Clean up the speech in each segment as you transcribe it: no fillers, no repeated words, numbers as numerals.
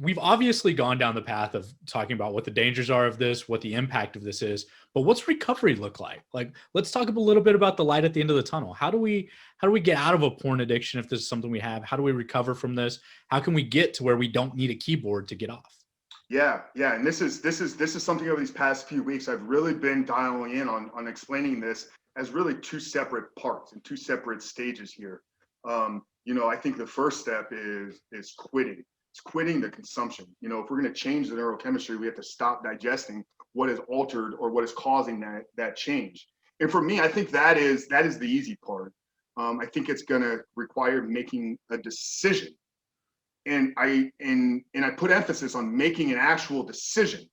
we've obviously gone down the path of talking about what the dangers are of this, what the impact of this is, but what's recovery look like? Like, let's talk a little bit about the light at the end of the tunnel. How do we get out of a porn addiction if this is something we have? How do we recover from this? How can we get to where we don't need a keyboard to get off? Yeah, and this is something over these past few weeks I've really been dialing in on explaining this as really two separate parts and two separate stages here. I think the first step is quitting. It's quitting the consumption. If we're going to change the neurochemistry, we have to stop digesting what is altered or what is causing that change. And for me, I think that is the easy part. I think it's going to require making a decision, and I put emphasis on making an actual decision,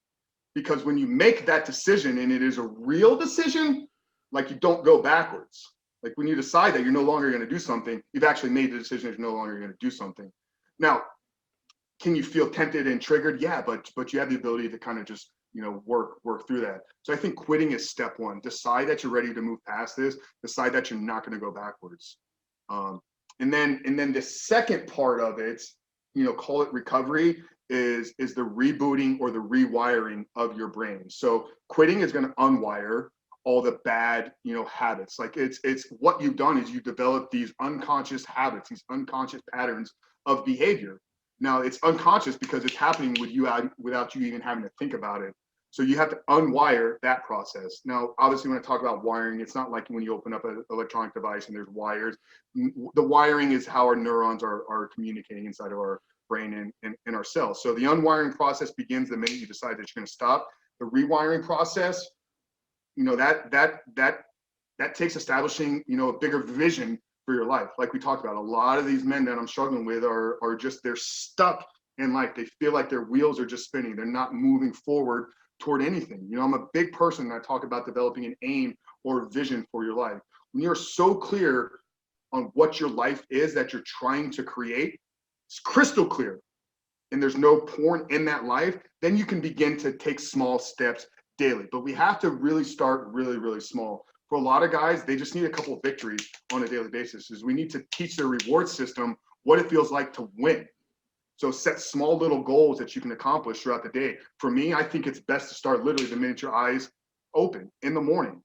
because when you make that decision and it is a real decision, like, you don't go backwards. Like, when you decide that you're no longer going to do something, you've actually made the decision that you're no longer going to do something. Now, can you feel tempted and triggered? Yeah, but you have the ability to kind of just work through that. So I think quitting is step one. Decide that you're ready to move past this. Decide that you're not going to go backwards. And then the second part of it, call it recovery, is the rebooting or the rewiring of your brain. So quitting is going to unwire all the bad, habits. Like, it's what you've done is you develop these unconscious habits, these unconscious patterns of behavior. Now, it's unconscious because it's happening with you without you even having to think about it. So you have to unwire that process. Now, obviously, when I talk about wiring, it's not like when you open up an electronic device and there's wires. The wiring is how our neurons are communicating inside of our brain and our cells. So the unwiring process begins the minute you decide that you're going to stop. The rewiring process, that takes establishing, a bigger vision for your life. Like we talked about, a lot of these men that I'm struggling with are just, they're stuck in life. They feel like their wheels are just spinning. They're not moving forward toward anything. I'm a big person that I talk about developing an aim or vision for your life. When you're so clear on what your life is that you're trying to create, it's crystal clear, and there's no porn in that life, then you can begin to take small steps daily. But we have to really start really, really small. For a lot of guys, they just need a couple of victories on a daily basis. Is we need to teach their reward system what it feels like to win. So set small little goals that you can accomplish throughout the day. For me, I think it's best to start literally the minute your eyes open in the morning.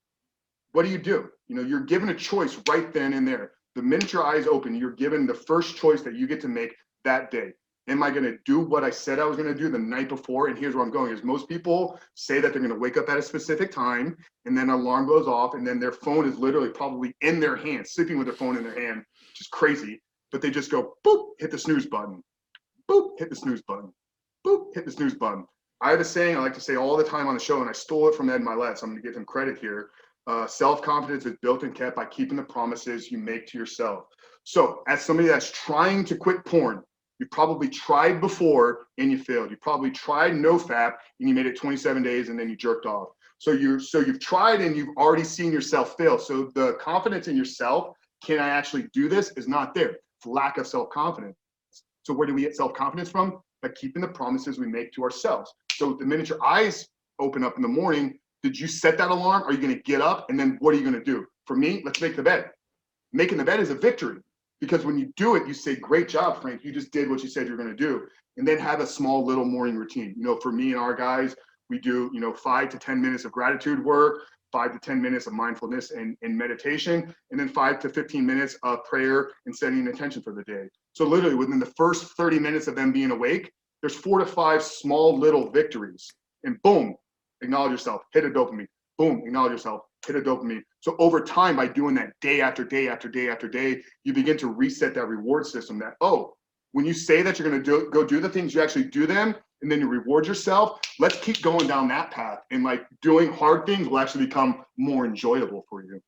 What do? You're given a choice right then and there. The minute your eyes open, you're given the first choice that you get to make that day. Am I going to do what I said I was going to do the night before? And here's where I'm going is most people say that they're going to wake up at a specific time, and then an alarm goes off, and then their phone is literally probably in their hand, sleeping with their phone in their hand, which is crazy. But they just go, boop, hit the snooze button. Boop, hit the snooze button. Boop, hit the snooze button. I have a saying I like to say all the time on the show, and I stole it from Ed Milet, so I'm going to give him credit here. Self-confidence is built and kept by keeping the promises you make to yourself. So as somebody that's trying to quit porn, you probably tried before and you failed. You probably tried nofap and you made it 27 days and then you jerked off. So you've tried and you've already seen yourself fail. So the confidence in yourself, can I actually do this, is not there. It's lack of self-confidence. So where do we get self-confidence from? By keeping the promises we make to ourselves. So the minute your eyes open up in the morning, did you set that alarm? Are you going to get up? And then what are you going to do? For me, let's make the bed. Making the bed is a victory. Because when you do it, you say, great job, Frank. You just did what you said you're going to do. And then have a small little morning routine. For me and our guys, we do, 5 to 10 minutes of gratitude work, 5 to 10 minutes of mindfulness and meditation, and then 5 to 15 minutes of prayer and setting an intention for the day. So literally within the first 30 minutes of them being awake, there's 4 to 5 small little victories. And boom, acknowledge yourself, hit a dopamine. Boom, acknowledge yourself, hit a dopamine. So over time, by doing that day after day after day after day, you begin to reset that reward system that, when you say that you're going to go do the things, you actually do them, and then you reward yourself. Let's keep going down that path. And like doing hard things will actually become more enjoyable for you.